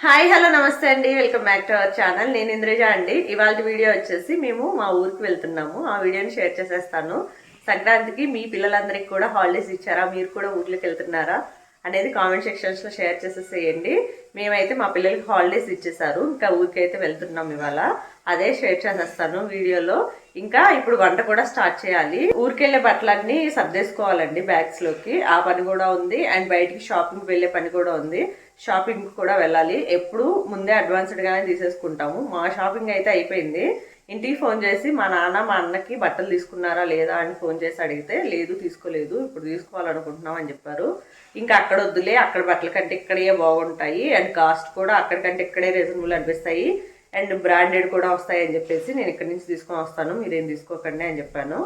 Hi hello నమస్తే అండి, welcome back to our channel. నేను ఇంద్రజ అండి. ఇవాళ వీడియో వచ్చేసి మేము మా ఊరికి వెళ్తున్నాము. ఆ వీడియోని షేర్ చేసేస్తాను. సంక్రాంతికి మీ పిల్లలందరికీ కూడా హాలిడేస్ ఇచ్చారా, మీరు కూడా ఊర్లోకి వెళ్తున్నారా అనేది కామెంట్ సెక్షన్స్ లో షేర్ చేసేసేయండి. మేమైతే మా పిల్లలకి హాలిడేస్ ఇచ్చేసారు, ఇంకా ఊరికైతే వెళ్తున్నాం ఇవాళ. అదే షేర్ చేసేస్తాను వీడియోలో. ఇంకా ఇప్పుడు వంట కూడా స్టార్ట్ చేయాలి. ఊరికెళ్లే బట్టలన్నీ సర్దేసుకోవాలండి బ్యాగ్స్ లోకి, ఆ పని కూడా ఉంది. అండ్ బయటికి షాపింగ్ వెళ్లే పని కూడా ఉంది. షాపింగ్ కూడా వెళ్ళాలి. ఎప్పుడు ముందే అడ్వాన్స్డ్ గానే తీసేసుకుంటాము. మా షాపింగ్ అయితే అయిపోయింది. ఇంటికి ఫోన్ చేసి మా నాన్న మా అన్నకి బట్టలు తీసుకున్నారా లేదా అని ఫోన్ చేసి అడిగితే లేదు తీసుకోలేదు, ఇప్పుడు తీసుకోవాలనుకుంటున్నాం అని చెప్పారు. ఇంకా అక్కడ వద్దులే, అక్కడ బట్టల కంటే ఇక్కడే బాగుంటాయి అండ్ కాస్ట్ కూడా అక్కడికంటే ఇక్కడే రీజనబుల్ అనిపిస్తాయి అండ్ బ్రాండెడ్ కూడా వస్తాయి అని చెప్పేసి నేను ఇక్కడి నుంచి తీసుకొని వస్తాను, మీరేం తీసుకోకండి అని చెప్పాను.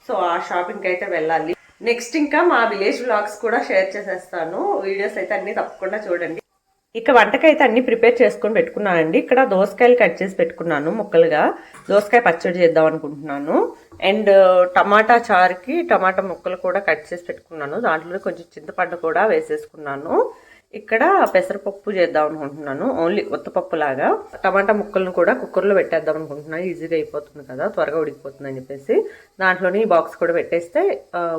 సో ఆ షాపింగ్కి అయితే వెళ్ళాలి. నెక్స్ట్ ఇంకా మా విలేజ్ వ్లాగ్స్ కూడా షేర్ చేసేస్తాను. వీడియోస్ అయితే అన్ని తప్పకుండా చూడండి. ఇక వంటకైతే అన్ని ప్రిపేర్ చేసుకొని పెట్టుకున్నానండి. ఇక్కడ దోసకాయలు కట్ చేసి పెట్టుకున్నాను ముక్కలుగా. దోసకాయ పచ్చడి చేద్దాం అనుకుంటున్నాను. అండ్ టమాటా చారుకి టమాటా ముక్కలు కూడా కట్ చేసి పెట్టుకున్నాను. దాంట్లో కొంచెం చింతపండు కూడా వేసేసుకున్నాను. ఇక్కడ పెసరపప్పు చేద్దాం అనుకుంటున్నాను, ఓన్లీ ఉత్తపప్పు లాగా. టమాటా ముక్కలను కూడా కుక్కర్లో పెట్టేద్దాం అనుకుంటున్నాను, ఈజీగా అయిపోతుంది కదా, త్వరగా ఉడికిపోతుంది అని చెప్పేసి. దాంట్లోని బాక్స్ కూడా పెట్టేస్తే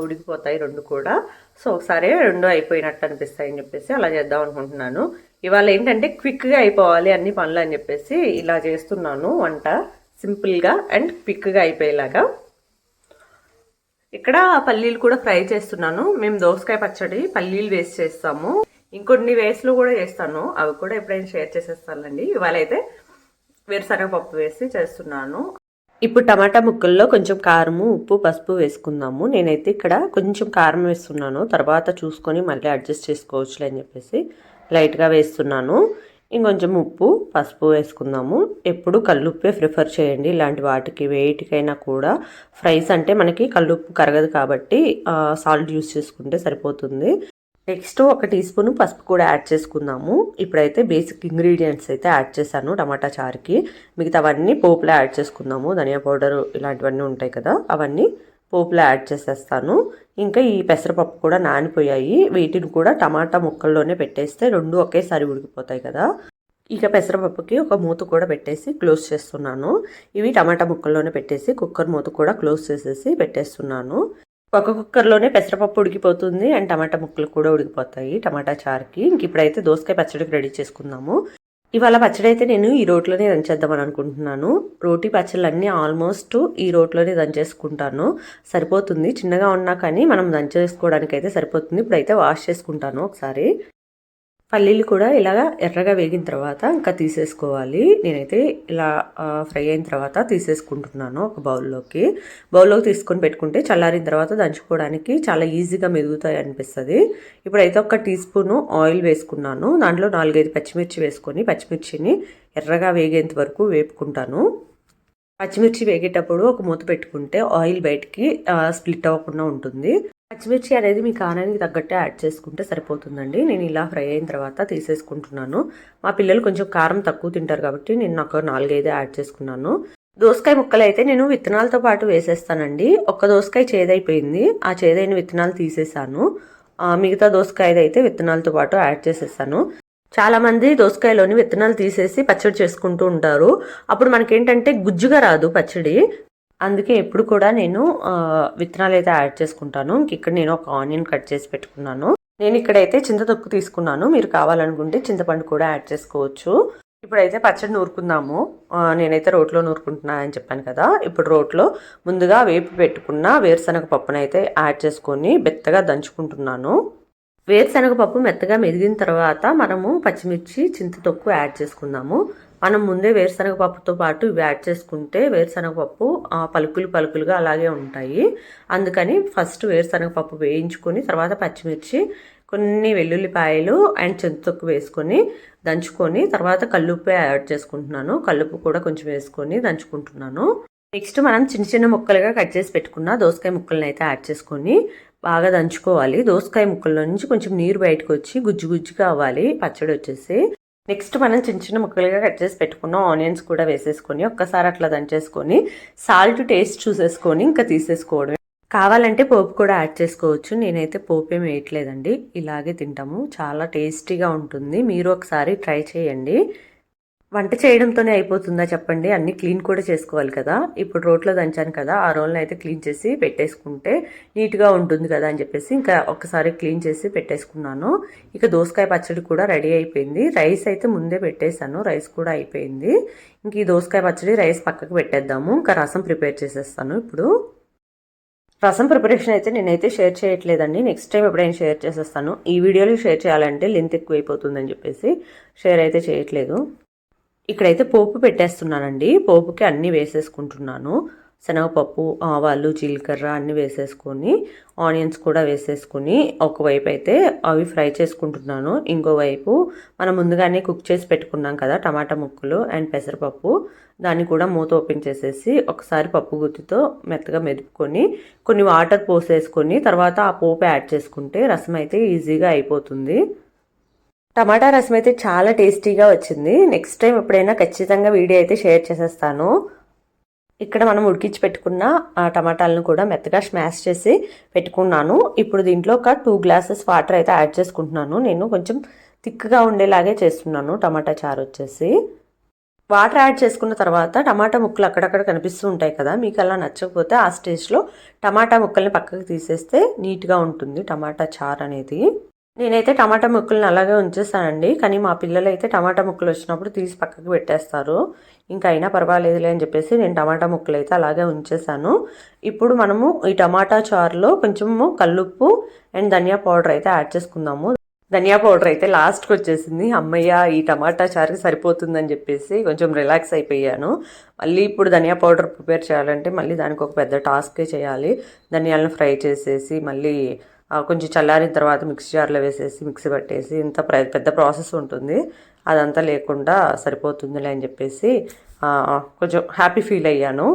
ఉడికిపోతాయి రెండు కూడా. సో ఒకసారి రెండు అయిపోయినట్టు అనిపిస్తాయి అని చెప్పేసి అలా చేద్దాం అనుకుంటున్నాను. ఇవాళ ఏంటంటే క్విక్గా అయిపోవాలి అన్ని పనులు అని చెప్పేసి ఇలా చేస్తున్నాను వంట, సింపుల్గా అండ్ క్విక్గా అయిపోయేలాగా. ఇక్కడ పల్లీలు కూడా ఫ్రై చేస్తున్నాను. మేము దోసకాయ పచ్చడి పల్లీలు వేసి చేస్తాము, ఇంకొన్ని వేస్లో కూడా చేస్తాను, అవి కూడా ఎప్పుడైనా షేర్ చేసేస్తానండి. ఇవాళ అయితే వేరుశనగపప్పు వేసి చేస్తున్నాను. ఇప్పుడు టమాటా ముక్కల్లో కొంచెం కారము, ఉప్పు, పసుపు వేసుకుందాము. నేనైతే ఇక్కడ కొంచెం కారం వేస్తున్నాను, తర్వాత చూసుకొని మళ్ళీ అడ్జస్ట్ చేసుకోవచ్చులే అని చెప్పేసి లైట్గా వేస్తున్నాను. ఇంకొంచెం ఉప్పు, పసుపు వేసుకుందాము. ఎప్పుడు కల్లుప్పే ప్రిఫర్ చేయండి ఇలాంటి వాటికి, వేటికైనా కూడా. ఫ్రైస్ అంటే మనకి కల్లుప్పు కరగదు కాబట్టి సాల్ట్ యూస్ చేసుకుంటే సరిపోతుంది. నెక్స్ట్ 1 టీ స్పూన్ పసుపు కూడా యాడ్ చేసుకుందాము. ఇప్పుడైతే బేసిక్ ఇంగ్రీడియంట్స్ అయితే యాడ్ చేశాను టమాటా చారుకి. మిగతావన్నీ పోపులో యాడ్ చేసుకుందాము. ధనియా పౌడర్ ఇలాంటివన్నీ ఉంటాయి కదా, అవన్నీ పోపులో యాడ్ చేసేస్తాను. ఇంకా ఈ పెసరపప్పు కూడా నానిపోయాయి, వీటిని కూడా టమాటా ముక్కల్లోనే పెట్టేస్తే రెండు ఒకేసారి ఉడికిపోతాయి కదా. ఇక పెసరపప్పుకి ఒక మూత కూడా పెట్టేసి క్లోజ్ చేస్తున్నాను. ఇవి టమాటా ముక్కల్లోనే పెట్టేసి కుక్కర్ మూత కూడా క్లోజ్ చేసేసి పెట్టేస్తున్నాను. ఒక కుక్కర్లోనే పెసరపప్పు ఉడికిపోతుంది అండ్ టమాటా ముక్కలు కూడా ఉడికిపోతాయి టమాటా చారుకి. ఇంక ఇప్పుడైతే దోసకాయ పచ్చడికి రెడీ చేసుకుందాము. ఇవాళ పచ్చడి అయితే నేను ఈ రోట్లోనే దంచేద్దామని అనుకుంటున్నాను. రోటీ పచ్చళ్ళన్నీ ఆల్మోస్ట్ ఈ రోట్లోనే దంచేసుకుంటాను, సరిపోతుంది. చిన్నగా ఉన్నా కానీ మనం దంచేసుకోవడానికి అయితే సరిపోతుంది. ఇప్పుడైతే వాష్ చేసుకుంటాను ఒకసారి. పల్లీలు కూడా ఇలాగా ఎర్రగా వేగిన తర్వాత ఇంకా తీసేసుకోవాలి. నేనైతే ఇలా ఫ్రై అయిన తర్వాత తీసేసుకుంటున్నాను ఒక బౌల్లోకి తీసుకొని పెట్టుకుంటే చల్లారిన తర్వాత దంచుకోవడానికి చాలా ఈజీగా మెదుగుతాయి అనిపిస్తుంది. ఇప్పుడైతే 1 టీ స్పూన్ ఆయిల్ వేసుకున్నాను. దాంట్లో 4-5 పచ్చిమిర్చి వేసుకొని పచ్చిమిర్చిని ఎర్రగా వేగేంత వరకు వేపుకుంటాను. పచ్చిమిర్చి వేగేటప్పుడు ఒక మూత పెట్టుకుంటే ఆయిల్ బయటికి స్ప్లిట్ అవ్వకుండా ఉంటుంది. పచ్చిమిర్చి అనేది మీ కారానికి తగ్గట్టే యాడ్ చేసుకుంటే సరిపోతుందండి. నేను ఇలా ఫ్రై అయిన తర్వాత తీసేసుకుంటున్నాను. మా పిల్లలు కొంచెం కారం తక్కువ తింటారు కాబట్టి నేను నాకు 4-5 యాడ్ చేసుకున్నాను. దోసకాయ ముక్కలు అయితే నేను విత్తనాలతో పాటు వేసేస్తానండి. ఒక దోసకాయ చేదైపోయింది, ఆ చేదైన విత్తనాలు తీసేసాను. మిగతా దోసకాయ అయితే విత్తనాలతో పాటు యాడ్ చేసేసాను. చాలా మంది దోసకాయలోని విత్తనాలు తీసేసి పచ్చడి చేసుకుంటూ ఉంటారు. అప్పుడు మనకేంటంటే గుజ్జుగా రాదు పచ్చడి. అందుకే ఎప్పుడు కూడా నేను విత్తనాలు అయితే యాడ్ చేసుకుంటాను. ఇక్కడ నేను ఒక ఆనియన్ కట్ చేసి పెట్టుకున్నాను. నేను ఇక్కడైతే చింతతొక్కు తీసుకున్నాను, మీరు కావాలనుకుంటే చింతపండు కూడా యాడ్ చేసుకోవచ్చు. ఇప్పుడైతే పచ్చడి నూరుకుందాము. నేనైతే రోట్లో నూరుకుంటున్నా అని చెప్పాను కదా. ఇప్పుడు రోట్లో ముందుగా వేపి పెట్టుకున్న వేరుశనగ పప్పును అయితే యాడ్ చేసుకొని మెత్తగా దంచుకుంటున్నాను. వేరుశనగపప్పు మెత్తగా మెదిగిన తర్వాత మనము పచ్చిమిర్చి, చింతతొక్కు యాడ్ చేసుకుందాము. మనం ముందే వేరుశనగపప్పుతో పాటు ఇవి యాడ్ చేసుకుంటే వేరుశనగపప్పు పలుకులుగా అలాగే ఉంటాయి. అందుకని ఫస్ట్ వేరుశనగపప్పు వేయించుకొని తర్వాత పచ్చిమిర్చి, కొన్ని వెల్లుల్లిపాయలు అండ్ చింతతొక్కు వేసుకొని దంచుకొని తర్వాత కల్లుప్పు యాడ్ చేసుకుంటున్నాను. కల్లుప్పు కూడా కొంచెం వేసుకొని దంచుకుంటున్నాను. నెక్స్ట్ మనం చిన్న చిన్న ముక్కలుగా కట్ చేసి పెట్టుకున్న దోసకాయ ముక్కలను అయితే యాడ్ చేసుకొని బాగా దంచుకోవాలి. దోసకాయ ముక్కల్లో నుంచి కొంచెం నీరు బయటకు వచ్చి గుజ్జుగా అవ్వాలి పచ్చడి వచ్చేసి. నెక్స్ట్ మనం చిన్న చిన్న ముక్కలుగా కట్ చేసి పెట్టుకున్న ఆనియన్స్ కూడా వేసేసుకొని ఒక్కసారి అట్లా దంచేసుకొని సాల్ట్ టేస్ట్ చూసేసుకొని ఇంకా తీసేసుకోవడమే. కావాలంటే పోపు కూడా యాడ్ చేసుకోవచ్చు. నేనైతే పోపు ఏమి వేయట్లేదండి, ఇలాగే తింటాము. చాలా టేస్టీగా ఉంటుంది. మీరు ఒకసారి ట్రై చేయండి. వంట చేయడంతోనే అయిపోతుందా చెప్పండి, అన్నీ క్లీన్ కూడా చేసుకోవాలి కదా. ఇప్పుడు రోట్లో దంచాను కదా, ఆ రోల్ని అయితే క్లీన్ చేసి పెట్టేసుకుంటే నీట్గా ఉంటుంది కదా అని చెప్పేసి ఇంకా ఒకసారి క్లీన్ చేసి పెట్టేసుకున్నాను. ఇక దోసకాయ పచ్చడి కూడా రెడీ అయిపోయింది. రైస్ అయితే ముందే పెట్టేశాను, రైస్ కూడా అయిపోయింది. ఇంక ఈ దోసకాయ పచ్చడి రైస్ పక్కకు పెట్టేద్దాము. ఇంకా రసం ప్రిపేర్ చేసేస్తాను. ఇప్పుడు రసం ప్రిపరేషన్ అయితే నేనైతే షేర్ చేయట్లేదండి, నెక్స్ట్ టైం ఎప్పుడైనా షేర్ చేసేస్తాను. ఈ వీడియోలో షేర్ చేయాలంటే లెంత్ ఎక్కువైపోతుందని చెప్పేసి షేర్ అయితే చేయట్లేదు. ఇక్కడైతే పోపు పెట్టేస్తున్నానండి. పోపుకి అన్నీ వేసేసుకుంటున్నాను. శనగపప్పు, ఆవాలు, జీలకర్ర అన్నీ వేసేసుకొని ఆనియన్స్ కూడా వేసేసుకుని ఒకవైపు అయితే అవి ఫ్రై చేసుకుంటున్నాను. ఇంకోవైపు మనం ముందుగానే కుక్ చేసి పెట్టుకున్నాం కదా టమాటా ముక్కలు అండ్ పెసరపప్పు, దాన్ని కూడా మూత ఓపెన్ చేసేసి ఒకసారి పప్పు గుత్తితో మెత్తగా మెదుపుకొని కొన్ని వాటర్ పోసేసుకొని తర్వాత ఆ పోపు యాడ్ చేసుకుంటే రసం అయితే ఈజీగా అయిపోతుంది. టమాటా రసం అయితే చాలా టేస్టీగా వచ్చింది. నెక్స్ట్ టైం ఎప్పుడైనా ఖచ్చితంగా వీడియో అయితే షేర్ చేసేస్తాను. ఇక్కడ మనం ఉడికించి పెట్టుకున్న టమాటాలను కూడా మెత్తగా స్మాష్ చేసి పెట్టుకున్నాను. ఇప్పుడు దీంట్లో ఒక 2 గ్లాసెస్ వాటర్ అయితే యాడ్ చేసుకుంటున్నాను. నేను కొంచెం థిక్గా ఉండేలాగే చేస్తున్నాను. టమాటా చారు వచ్చేసి వాటర్ యాడ్ చేసుకున్న తర్వాత టమాటా ముక్కలు అక్కడక్కడ కనిపిస్తూ ఉంటాయి కదా, మీకు అలా నచ్చకపోతే ఆ స్టేజ్లో టమాటా ముక్కల్ని పక్కకు తీసేస్తే నీట్గా ఉంటుంది టమాటా చారు అనేది. నేనైతే టమాటా ముక్కలను అలాగే ఉంచేస్తానండి, కానీ మా పిల్లలు అయితే టమాటా ముక్కలు వచ్చినప్పుడు తీసి పక్కకు పెట్టేస్తారు. ఇంకా అయినా పర్వాలేదులే అని చెప్పేసి నేను టమాటా ముక్కలు అయితే అలాగే ఉంచేసాను. ఇప్పుడు మనము ఈ టమాటా చారులో కొంచెము కల్లుప్పు అండ్ ధనియా పౌడర్ అయితే యాడ్ చేసుకుందాము. ధనియా పౌడర్ అయితే లాస్ట్కి వచ్చేసింది. అమ్మయ్య, ఈ టమాటా చారుకి సరిపోతుందని చెప్పేసి కొంచెం రిలాక్స్ అయిపోయాను. మళ్ళీ ఇప్పుడు ధనియా పౌడర్ ప్రిపేర్ చేయాలంటే మళ్ళీ దానికి ఒక పెద్ద టాస్కే చేయాలి. ధనియాలను ఫ్రై చేసేసి మళ్ళీ కొంచెం చల్లారిన తర్వాత మిక్సీ జార్లో వేసేసి మిక్సీ పట్టేసి ఇంత పెద్ద ప్రాసెస్ ఉంటుంది. అదంతా లేకుండా సరిపోతుందిలే అని చెప్పేసి కొంచెం హ్యాపీ ఫీల్ అయ్యాను.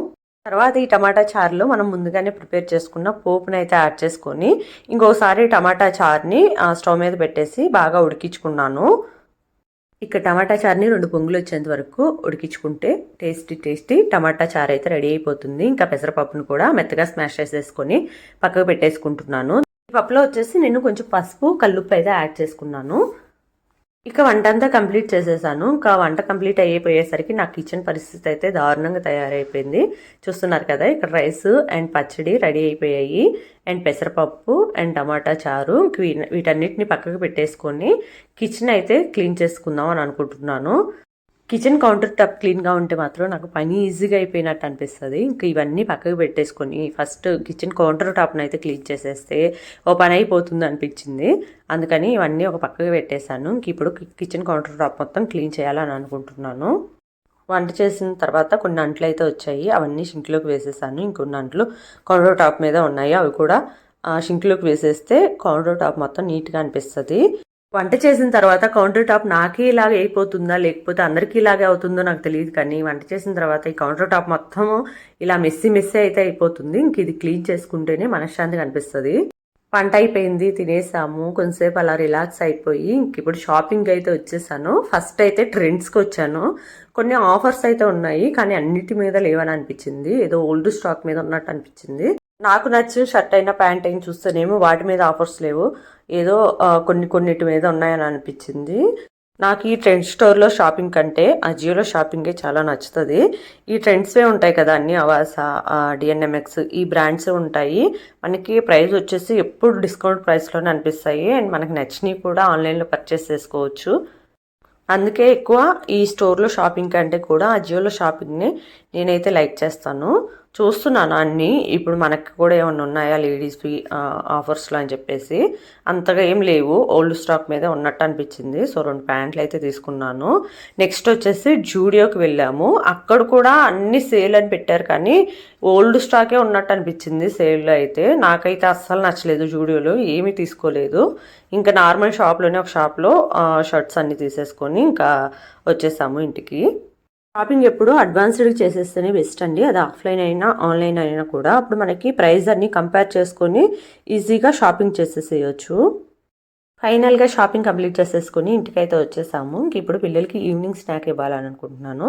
తర్వాత ఈ టమాటా చారులో మనం ముందుగానే ప్రిపేర్ చేసుకున్న పోపుని అయితే యాడ్ చేసుకొని ఇంకోసారి టమాటా చారుని స్టవ్ మీద పెట్టేసి బాగా ఉడికించుకున్నాను. ఇక్కడ టమాటా చారుని 2 పొంగులు వచ్చేంత వరకు ఉడికించుకుంటే టేస్టీ టమాటా చారు అయితే రెడీ అయిపోతుంది. ఇంకా పెసరపప్పును కూడా మెత్తగా స్మాష్ చేసేసుకొని పక్కకు పెట్టేసుకుంటున్నాను. పప్పులో వచ్చేసి నేను కొంచెం పసుపు, కల్లుప్పు అయితే యాడ్ చేసుకున్నాను. ఇక వంట అంతా కంప్లీట్ చేసేసాను. ఇంకా వంట కంప్లీట్ అయిపోయేసరికి నా కిచెన్ పరిస్థితి అయితే దారుణంగా తయారైపోయింది. చూస్తున్నారు కదా, ఇక్కడ రైస్ అండ్ పచ్చడి రెడీ అయిపోయాయి అండ్ పెసరపప్పు అండ్ టమాటా చారు. వీటన్నిటిని పక్కకు పెట్టేసుకొని కిచెన్ అయితే క్లీన్ చేసుకుందాం అని అనుకుంటున్నాను. కిచెన్ కౌంటర్ టాప్ క్లీన్గా ఉంటే మాత్రం నాకు పని ఈజీగా అయిపోయినట్టు అనిపిస్తుంది. ఇంక ఇవన్నీ పక్కకు పెట్టేసుకొని ఫస్ట్ కిచెన్ కౌంటర్ టాప్ను అయితే క్లీన్ చేసేస్తే ఓ పని అయిపోతుంది అనిపించింది. అందుకని ఇవన్నీ ఒక పక్కకు పెట్టేశాను. ఇంక ఇప్పుడు కిచెన్ కౌంటర్ టాప్ మొత్తం క్లీన్ చేయాలని అనుకుంటున్నాను. వంట చేసిన తర్వాత కొన్ని అంట్లు అయితే వచ్చాయి, అవన్నీ షింక్లోకి వేసేసాను. ఇంకొన్ని అంట్లు కౌంటర్ టాప్ మీద ఉన్నాయి, అవి కూడా షింక్లోకి వేసేస్తే కౌంటర్ టాప్ మొత్తం నీట్గా అనిపిస్తుంది. వంట చేసిన తర్వాత కౌంటర్ టాప్ నాకే ఇలాగే అయిపోతుందా లేకపోతే అందరికీ ఇలాగే అవుతుందో నాకు తెలియదు, కానీ వంట చేసిన తర్వాత ఈ కౌంటర్ టాప్ మొత్తము ఇలా మెస్సీ అయితే అయిపోతుంది. ఇంక ఇది క్లీన్ చేసుకుంటేనే మనశ్శాంతిగా అనిపిస్తుంది. వంట అయిపోయింది, తినేసాము, కొంతసేపు అలా రిలాక్స్ అయిపోయి ఇంక ఇప్పుడు షాపింగ్ అయితే వచ్చేసాను. ఫస్ట్ అయితే ట్రెండ్స్కి వచ్చాను. కొన్ని ఆఫర్స్ అయితే ఉన్నాయి, కానీ అన్నిటి మీద లేవని అనిపించింది. ఏదో ఓల్డ్ స్టాక్ మీద ఉన్నట్టు అనిపించింది. నాకు నచ్చిన షర్ట్ అయినా ప్యాంట్ అయినా చూస్తేనేమో వాటి మీద ఆఫర్స్ లేవు, ఏదో కొన్నిటి మీద ఉన్నాయని అనిపించింది. నాకు ఈ ట్రెండ్ స్టోర్లో షాపింగ్ కంటే అజియోలో షాపింగే చాలా నచ్చుతుంది. ఈ ట్రెండ్స్వే ఉంటాయి కదా అన్ని, అవాసా, డిఎన్ఎంఎక్స్, ఈ బ్రాండ్స్ ఉంటాయి. మనకి ప్రైస్ వచ్చేసి ఎప్పుడు డిస్కౌంట్ ప్రైస్లోనే అనిపిస్తాయి అండ్ మనకి నచ్చినవి కూడా ఆన్లైన్లో పర్చేస్ చేసుకోవచ్చు. అందుకే ఎక్కువ ఈ స్టోర్లో షాపింగ్ కంటే కూడా అజియోలో షాపింగ్ని నేనైతే లైక్ చేస్తాను. చూస్తున్నాను అన్నీ, ఇప్పుడు మనకి కూడా ఏమన్నా ఉన్నాయా లేడీస్వి ఆఫర్స్లో అని చెప్పేసి. అంతగా ఏం లేవు, ఓల్డ్ స్టాక్ మీద ఉన్నట్టు అనిపించింది. సో 2 ప్యాంట్లు అయితే తీసుకున్నాను. నెక్స్ట్ వచ్చేసి జూడియోకి వెళ్ళాము. అక్కడ కూడా అన్ని సేల్ అని పెట్టారు, కానీ ఓల్డ్ స్టాకే ఉన్నట్టు అనిపించింది సేల్లో అయితే. నాకైతే అస్సలు నచ్చలేదు, జూడియోలో ఏమీ తీసుకోలేదు. ఇంకా నార్మల్ షాప్లోనే ఒక షాప్లో షర్ట్స్ అన్నీ తీసేసుకొని ఇంకా వచ్చేసాము ఇంటికి. షాపింగ్ ఎప్పుడు అడ్వాన్స్డ్గా చేసేస్తేనే బెస్ట్ అండి, అది ఆఫ్లైన్ అయినా ఆన్లైన్ అయినా కూడా. అప్పుడు మనకి ప్రైస్ అన్ని కంపేర్ చేసుకొని ఈజీగా షాపింగ్ చేసేసేయచ్చు. ఫైనల్గా షాపింగ్ కంప్లీట్ చేసేసుకుని ఇంటికైతే వచ్చేసాము. ఇంక ఇప్పుడు పిల్లలకి ఈవినింగ్ స్నాక్ ఇవ్వాలని అనుకుంటున్నాను.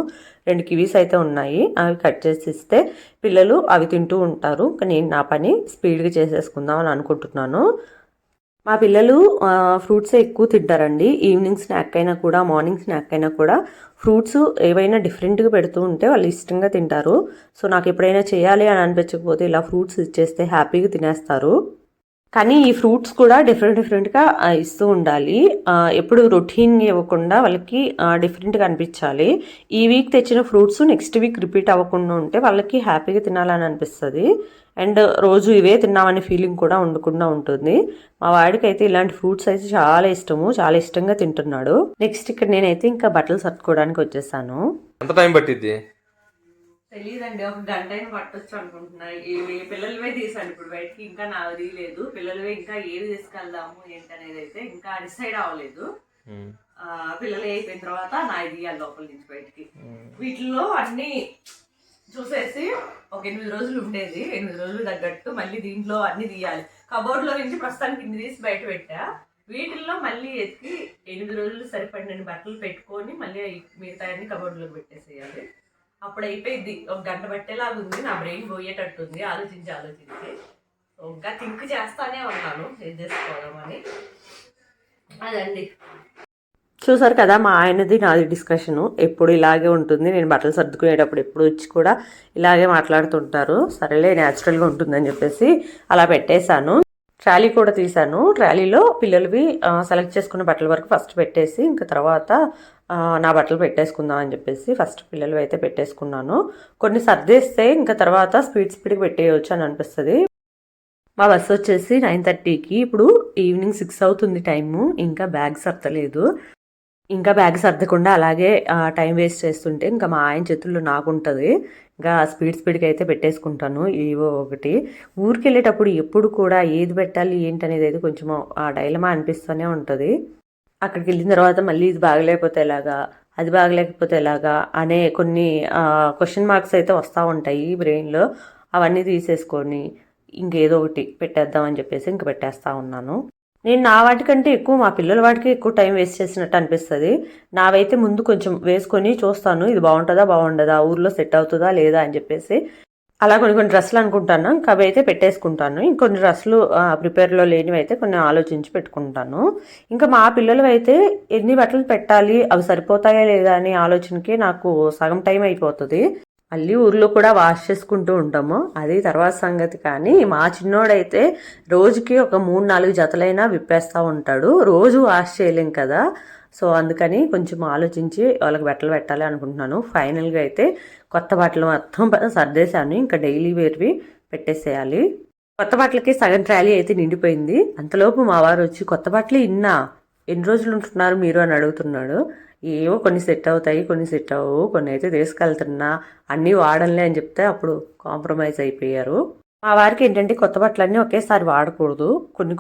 2 కివీస్ అయితే ఉన్నాయి, అవి కట్ చేసి ఇస్తే పిల్లలు అవి తింటూ ఉంటారు. ఇంకా నేను నా పని స్పీడ్గా చేసేసుకుందాం అని అనుకుంటున్నాను. మా పిల్లలు ఫ్రూట్సే ఎక్కువ తింటారండి. ఈవినింగ్ స్నాక్ అయినా కూడా మార్నింగ్ స్నాక్ అయినా కూడా ఫ్రూట్స్ ఏవైనా డిఫరెంట్గా పెడుతూ ఉంటే వాళ్ళు ఇష్టంగా తింటారు. సో నాకు ఎప్పుడైనా చేయాలి అని అనిపించకపోతే ఇలా ఫ్రూట్స్ ఇచ్చేస్తే హ్యాపీగా తినేస్తారు. కానీ ఈ ఫ్రూట్స్ కూడా డిఫరెంట్గా ఇస్తూ ఉండాలి. ఎప్పుడు రొటీన్ ఇవ్వకుండా వాళ్ళకి డిఫరెంట్గా అనిపించాలి. ఈ వీక్ తెచ్చిన ఫ్రూట్స్ నెక్స్ట్ వీక్ రిపీట్ అవ్వకుండా ఉంటే వాళ్ళకి హ్యాపీగా తినాలని అనిపిస్తుంది. అండ్ రోజు ఇవే తిన్నామనే ఫీలింగ్ కూడా ఉండకుండా ఉంటుంది. మా వాడికి అయితే ఇలాంటి ఫ్రూట్స్ అయితే చాలా ఇష్టము, చాలా ఇష్టంగా తింటున్నాడు. నెక్స్ట్ ఇక్కడ నేనైతే ఇంకా బట్టలు సర్దుకోవడానికి వచ్చేసాను. ఎంత టైం పట్టిద్ది తెలియదండి, 1 గంట అయినా పట్టొచ్చు అనుకుంటున్నా. ఇవి పిల్లలవే తీసాను ఇప్పుడు బయటకి, ఇంకా నాకు తీయలేదు. పిల్లలవే ఇంకా ఏది తీసుకెళ్దాము ఏంటనేది అయితే ఇంకా డిసైడ్ అవ్వలేదు. పిల్లలు అయిపోయిన తర్వాత నాది తీయాలి లోపల నుంచి బయటికి. వీటిల్లో అన్ని చూసేసి ఒక 8 రోజులు ఉండేది, 8 రోజులు తగ్గట్టు మళ్ళీ దీంట్లో అన్ని తీయాలి. కబోర్డ్ లో నుంచి ప్రస్తుతానికి ఇన్ని తీసి బయట పెట్టా. వీటిల్లో మళ్ళీ ఎత్తి 8 రోజులు సరిపడిన బట్టలు పెట్టుకొని మళ్ళీ మిగతా అన్ని కబోర్డ్ లో పెట్టేసేయాలి. అప్పుడు అయిపోయింది. 1 గంట పట్టేలాగా ఉంది, నా బ్రెయిన్ పోయేటట్టుంది ఆలోచించి. ఇంకా థింక్ చేస్తానే ఉన్నాను ఏం చేసుకోదామని. అదండి, చూసారు కదా మా ఆయనది నాది డిస్కషను ఎప్పుడు ఇలాగే ఉంటుంది. నేను బట్టలు సర్దుకునేటప్పుడు ఎప్పుడు వచ్చి కూడా ఇలాగే మాట్లాడుతుంటారు. సరేలే న్యాచురల్గా ఉంటుందని చెప్పేసి అలా పెట్టేశాను. ట్రాలీ కూడా తీసాను. ట్రాలీలో పిల్లలవి సెలెక్ట్ చేసుకున్న బట్టల వరకు ఫస్ట్ పెట్టేసి ఇంకా తర్వాత నా బట్టలు పెట్టేసుకుందాం అని చెప్పేసి ఫస్ట్ పిల్లలు అయితే పెట్టేసుకున్నాను. కొన్ని సర్దేస్తే ఇంకా తర్వాత స్పీడ్కి పెట్టేయచ్చు అని అనిపిస్తుంది. మా బస్సు వచ్చేసి 9:30కి, ఇప్పుడు ఈవినింగ్ 6 అవుతుంది టైము. ఇంకా బ్యాగ్ సర్దలేదు. ఇంకా బ్యాగ్ సర్దకుండా అలాగే టైం వేస్ట్ చేస్తుంటే ఇంకా మా ఆయన చేతుల్లో నాకుంటుంది. ఇంకా స్పీడ్కి అయితే పెట్టేసుకుంటాను ఏవో ఒకటి. ఊరికి వెళ్ళేటప్పుడు ఎప్పుడు కూడా ఏది పెట్టాలి ఏంటనేది అయితే కొంచెం ఆ డైలమా అనిపిస్తూనే ఉంటుంది. అక్కడికి వెళ్ళిన తర్వాత మళ్ళీ ఇది బాగలేకపోతే ఎలాగా, అది బాగలేకపోతే ఎలాగా అనే కొన్ని క్వశ్చన్ మార్క్స్ అయితే వస్తూ ఉంటాయి బ్రెయిన్లో. అవన్నీ తీసేసుకొని ఇంకేదో ఒకటి పెట్టేద్దామని చెప్పేసి ఇంక పెట్టేస్తూ ఉన్నాను. నేను నా వాటికంటే ఎక్కువ మా పిల్లల వాటికి ఎక్కువ టైం వేస్ట్ చేసినట్టు అనిపిస్తుంది. నావైతే ముందు కొంచెం వేసుకొని చూస్తాను, ఇది బాగుంటుందా బాగుండదా, ఊర్లో సెట్ అవుతుందా లేదా అని చెప్పేసి. అలా కొన్ని డ్రెస్సులు అనుకుంటాను, ఇంకా అవి అయితే పెట్టేసుకుంటాను. ఇంకొన్ని డ్రెస్సులు ప్రిపేర్లో లేనివి అయితే కొన్ని ఆలోచించి పెట్టుకుంటాను. ఇంకా మా పిల్లలు అయితే ఎన్ని బట్టలు పెట్టాలి, అవి సరిపోతాయా లేదా అనే ఆలోచనకి నాకు సగం టైం అయిపోతుంది. మళ్ళీ ఊర్లో కూడా వాష్ చేసుకుంటూ ఉంటాము, అది తర్వాత సంగతి. కానీ మా చిన్నోడైతే రోజుకి ఒక 3-4 జతలైనా విప్పేస్తూ ఉంటాడు. రోజు వాష్ చేయలేం కదా, సో అందుకని కొంచెం ఆలోచించి వాళ్ళకి బట్టలు పెట్టాలి అనుకుంటున్నాను. ఫైనల్గా అయితే కొత్త బట్టలు మొత్తం సర్దేశాను, ఇంకా డైలీ వేర్వి పెట్టేసేయాలి. కొత్త బట్టలకి సగం ట్రాలీ అయితే నిండిపోయింది. అంతలోపు మా వారు వచ్చి కొత్త బట్టలు ఎన్ని రోజులు ఉంటున్నారు మీరు అని అడుగుతున్నాడు. ఏవో కొన్ని సెట్ అవుతాయి, కొన్ని సెట్ అవ్వవు, కొన్ని అయితే తీసుకెళ్తున్నా, అన్నీ వాడలే అని చెప్తే అప్పుడు కాంప్రమైజ్ అయిపోయారు. మా వారికి ఏంటంటే కొత్త బట్టలన్నీ ఒకేసారి వాడకూడదు,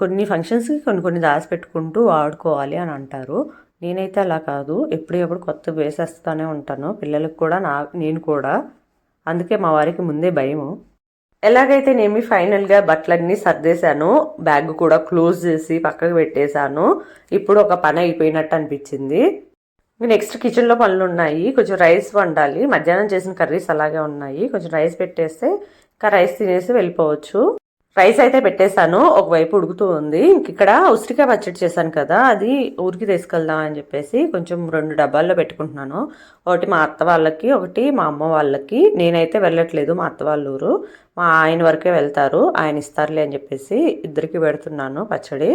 కొన్ని ఫంక్షన్స్కి కొన్ని దాచిపెట్టుకుంటూ వాడుకోవాలి అని అంటారు. నేనైతే అలా కాదు, ఎప్పుడు కొత్త వేసేస్తూనే ఉంటాను, పిల్లలకు కూడా నేను కూడా. అందుకే మా వారికి ముందే భయము. ఎలాగైతేనేమి ఫైనల్గా బట్టలన్నీ సర్దేశాను, బ్యాగ్ కూడా క్లోజ్ చేసి పక్కకు పెట్టేశాను. ఇప్పుడు ఒక పని అయిపోయినట్టు అనిపించింది. నెక్స్ట్ కిచెన్లో పనులు ఉన్నాయి, కొంచెం రైస్ వండాలి. మధ్యాహ్నం చేసిన కర్రీస్ అలాగే ఉన్నాయి, కొంచెం రైస్ పెట్టేస్తే ఇంకా రైస్ తినేసి వెళ్ళిపోవచ్చు. రైస్ అయితే పెట్టేశాను, ఒకవైపు ఉడుకుతూ ఉంది. ఇక్కడ ఉసిరికాయ పచ్చడి చేశాను కదా, అది ఊరికి తీసుకెళ్దాం అని చెప్పేసి కొంచెం 2 డబ్బాల్లో పెట్టుకుంటున్నాను. ఒకటి మా అత్త వాళ్ళకి, ఒకటి మా అమ్మ వాళ్ళకి. నేనైతే వెళ్ళట్లేదు, మా అత్త వాళ్ళ ఊరు, మా ఆయన వరకే వెళ్తారు, ఆయన ఇస్తారులే అని చెప్పేసి ఇద్దరికి పెడుతున్నాను పచ్చడి.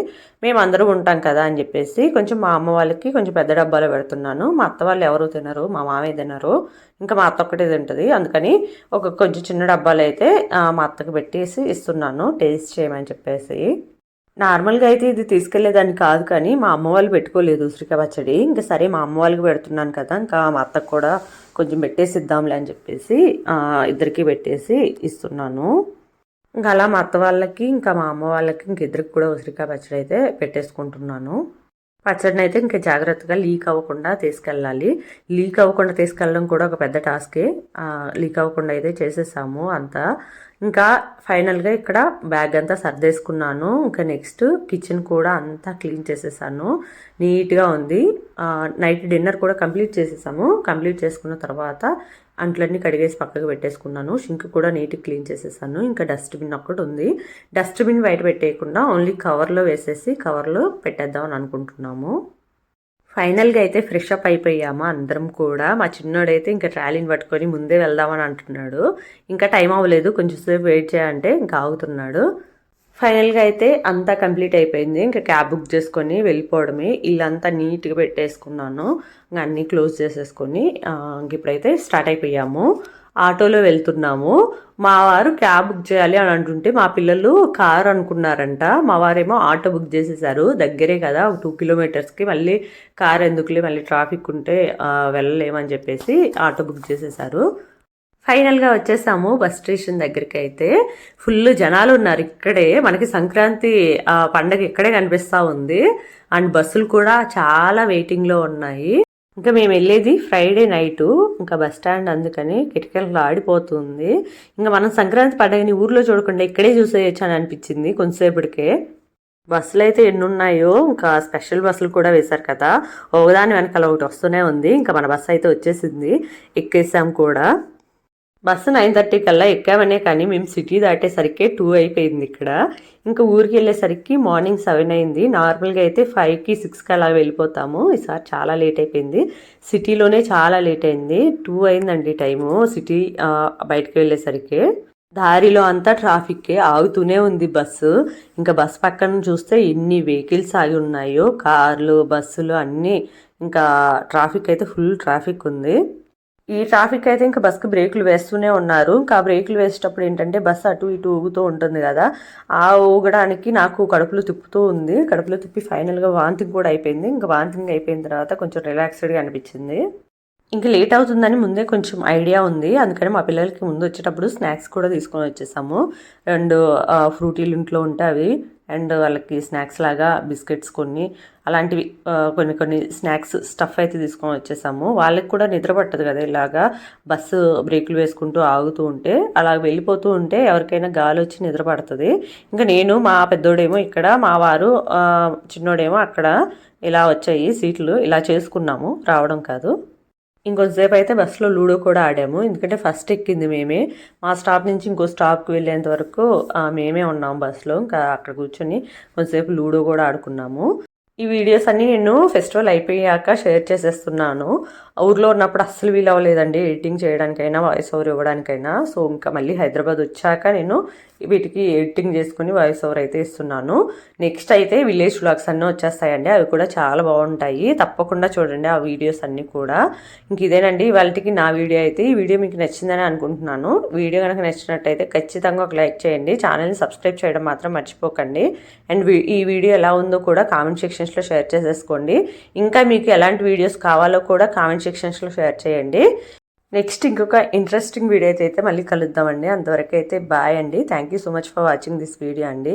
మేము అందరూ ఉంటాం కదా అని చెప్పేసి కొంచెం మా అమ్మ వాళ్ళకి కొంచెం పెద్ద డబ్బాలో పెడుతున్నాను. మా అత్త వాళ్ళు ఎవరు తినరు, మా మామయ్య తినరు, ఇంకా మా అత్త ఒక్కటే తింటుంది. అందుకని కొంచెం చిన్న డబ్బాలు అయితే మా అత్తకి పెట్టేసి ఇస్తున్నాను టేస్ట్ చేయమని చెప్పేసి. నార్మల్గా అయితే ఇది తీసుకెళ్లేదాన్ని కాదు, కానీ మా అమ్మ వాళ్ళు పెట్టుకోలేదు ఉసిరికాయ పచ్చడి. ఇంకా సరే మా అమ్మ వాళ్ళకి పెడుతున్నాను కదా, ఇంకా మా అత్తకు కూడా కొంచెం పెట్టేసి ఇద్దాంలే అని చెప్పేసి ఇద్దరికి పెట్టేసి ఇస్తున్నాను. ఇంకా అలా మా అత్త వాళ్ళకి ఇంకా మా అమ్మ వాళ్ళకి ఇంక ఇద్దరికి కూడా ఉసిరికాయ పచ్చడి అయితే పెట్టేసుకుంటున్నాను. పచ్చడిని అయితే ఇంకా జాగ్రత్తగా లీక్ అవ్వకుండా తీసుకెళ్ళాలి. లీక్ అవ్వకుండా తీసుకెళ్ళడం కూడా ఒక పెద్ద టాస్కే. లీక్ అవ్వకుండా అయితే చేసేసాము అంతా. ఇంకా ఫైనల్గా ఇక్కడ బ్యాగ్ అంతా సర్దేసుకున్నాను. ఇంకా నెక్స్ట్ కిచెన్ కూడా అంతా క్లీన్ చేసేసాను. నీట్గా ఉంది. నైట్ డిన్నర్ కూడా కంప్లీట్ చేసేసాము. కంప్లీట్ చేసుకున్న తర్వాత అంట్లన్నీ కడిగేసి పక్కకు పెట్టేసుకున్నాను. షింక్ కూడా నీట్గా క్లీన్ చేసేసాను. ఇంకా డస్ట్బిన్ ఒక్కటి ఉంది. డస్ట్బిన్ బయట పెట్టేయకుండా ఓన్లీ కవర్లో వేసేసి కవర్లో పెట్టేద్దామని అనుకుంటున్నాము. ఫైనల్గా అయితే ఫ్రెష్ అప్ అయిపోయాము అందరం కూడా. మా చిన్నోడైతే ఇంకా ట్రాలీని పట్టుకొని ముందే వెళ్దామని అంటున్నాడు. ఇంకా టైం అవ్వలేదు, కొంచెం సేపు వెయిట్ చేయాలంటే ఇంకా ఆగుతున్నాడు. ఫైనల్గా అయితే అంతా కంప్లీట్ అయిపోయింది. ఇంకా క్యాబ్ బుక్ చేసుకొని వెళ్ళిపోవడమే. ఇల్లంతా నీట్గా పెట్టేసుకున్నాను. ఇంకా అన్నీ క్లోజ్ చేసేసుకొని ఇంక ఇప్పుడైతే స్టార్ట్ అయిపోయాము. ఆటోలో వెళ్తున్నాము. మా వారు క్యాబ్ బుక్ చేయాలి అని అంటుంటే మా పిల్లలు కారు అనుకున్నారంట. మా వారేమో ఆటో బుక్ చేసేసారు. దగ్గరే కదా 2 కిలోమీటర్స్కి, మళ్ళీ కారు ఎందుకులే, మళ్ళీ ట్రాఫిక్ ఉంటే వెళ్ళలేమని చెప్పేసి ఆటో బుక్ చేసేసారు. ఫైనల్గా వచ్చేసాము బస్ స్టేషన్ దగ్గరికి. అయితే ఫుల్ జనాలు ఉన్నారు ఇక్కడే. మనకి సంక్రాంతి పండగ ఇక్కడే కనిపిస్తూ ఉంది. అండ్ బస్సులు కూడా చాలా వెయిటింగ్లో ఉన్నాయి. ఇంకా మేము వెళ్ళేది ఫ్రైడే నైటు. ఇంకా బస్ స్టాండ్ అందుకని కిటికీలు ఆడిపోతుంది. ఇంకా మనం సంక్రాంతి పండుగని ఊర్లో చూడకుండా ఇక్కడే చూసేయచ్చు అని అనిపించింది కొంతసేపటికే. బస్సులు అయితే ఎన్ని ఉన్నాయో, ఇంకా స్పెషల్ బస్సులు కూడా వేశారు కదా, ఒకదాని వెనకాల ఒకటి వస్తూనే ఉంది. ఇంకా మన బస్సు అయితే వచ్చేసింది, ఎక్కేసాం కూడా. బస్సు 9:30 కల్లా ఎక్కామనే కానీ మేము సిటీ దాటేసరికి 2 అయిపోయింది ఇక్కడ. ఇంకా ఊరికి వెళ్ళేసరికి మార్నింగ్ 7 అయింది. నార్మల్గా అయితే 5కి 6కి అలా వెళ్ళిపోతాము. ఈసారి చాలా లేట్ అయిపోయింది. సిటీలోనే చాలా లేట్ అయింది. 2 అయిందండి టైము సిటీ బయటకు వెళ్ళేసరికి. దారిలో అంతా ట్రాఫిక్కే, ఆగుతూనే ఉంది బస్సు. ఇంకా బస్సు పక్కన చూస్తే ఎన్ని వెహికల్స్ ఆగి ఉన్నాయో, కార్లు బస్సులు అన్నీ. ఇంకా ట్రాఫిక్ అయితే ఫుల్ ట్రాఫిక్ ఉంది. ఈ ట్రాఫిక్ అయితే ఇంకా బస్కి బ్రేకులు వేస్తూనే ఉన్నారు. ఇంకా బ్రేకులు వేసేటప్పుడు ఏంటంటే బస్సు అటు ఇటు ఊగుతూ ఉంటుంది కదా, ఆ ఊగడానికి నాకు కడుపులో తిప్పుతూ ఉంది. కడుపులో తిప్పి ఫైనల్గా వాంతింగ్ కూడా అయిపోయింది. ఇంకా వాంతింగ్ అయిపోయిన తర్వాత కొంచెం రిలాక్స్డ్గా అనిపించింది. ఇంకా లేట్ అవుతుందని ముందే కొంచెం ఐడియా ఉంది. అందుకని మా పిల్లలకి ముందు వచ్చేటప్పుడు స్నాక్స్ కూడా తీసుకొని వచ్చేసాము. 2 ఫ్రూటీలు ఇంట్లో ఉంటే అవి, అండ్ వాళ్ళకి స్నాక్స్ లాగా బిస్కెట్స్ కొన్ని అలాంటివి కొన్ని స్నాక్స్ స్టఫ్ అయితే తీసుకొని వచ్చేసాము. వాళ్ళకి కూడా నిద్ర పట్టదు కదా ఇలాగా బస్సు బ్రేకులు వేసుకుంటూ ఆగుతూ ఉంటే. అలా వెళ్ళిపోతూ ఉంటే ఎవరికైనా గాలి వచ్చి నిద్ర పడుతుంది. ఇంకా నేను, మా పెద్దోడేమో ఇక్కడ, మా వారు చిన్నోడేమో అక్కడ ఇలా వచ్చాయి సీట్లు. ఇలా చేసుకున్నాము, రావడం కాదు. ఇంకొంతసేపు అయితే బస్సులో లూడో కూడా ఆడాము. ఎందుకంటే ఫస్ట్ ఎక్కింది మేమే. మా స్టాప్ నుంచి ఇంకో స్టాప్కి వెళ్ళేంత వరకు మేమే ఉన్నాము బస్సులో. ఇంకా అక్కడ కూర్చొని కొంతసేపు లూడో కూడా ఆడుకున్నాము. ఈ వీడియోస్ అన్నీ నేను ఫెస్టివల్ అయిపోయాక షేర్ చేసేస్తున్నాను. ఊర్లో ఉన్నప్పుడు అస్సలు వీలు అవ్వలేదండి ఎడిటింగ్ చేయడానికైనా, వాయిస్ ఓవర్ ఇవ్వడానికైనా. సో ఇంకా మళ్ళీ హైదరాబాద్ వచ్చాక నేను వీటికి ఎడిటింగ్ చేసుకుని వాయిస్ ఓవర్ అయితే ఇస్తున్నాను. నెక్స్ట్ అయితే విలేజ్ వ్లాగ్స్ అన్నీ వచ్చేస్తాయండి. అవి కూడా చాలా బాగుంటాయి. తప్పకుండా చూడండి ఆ వీడియోస్ అన్నీ కూడా. ఇంక ఇదేనండి ఇవాళకి నా వీడియో అయితే. ఈ వీడియో మీకు నచ్చిందని అనుకుంటున్నాను. వీడియో కనుక నచ్చినట్టయితే ఖచ్చితంగా ఒక లైక్ చేయండి. ఛానల్ని సబ్స్క్రైబ్ చేయడం మాత్రం మర్చిపోకండి. అండ్ ఈ వీడియో ఎలా ఉందో కూడా కామెంట్ సెక్షన్స్లో షేర్ చేసేసుకోండి. ఇంకా మీకు ఎలాంటి వీడియోస్ కావాలో కూడా కామెంట్ సెక్షన్స్లో షేర్ చేయండి. నెక్స్ట్ ఇంకొక ఇంట్రెస్టింగ్ వీడియో అయితే మళ్ళీ కలుద్దామండి. అంతవరకు అయితే బాయ్ అండి. Thank you so much for watching this video అండి.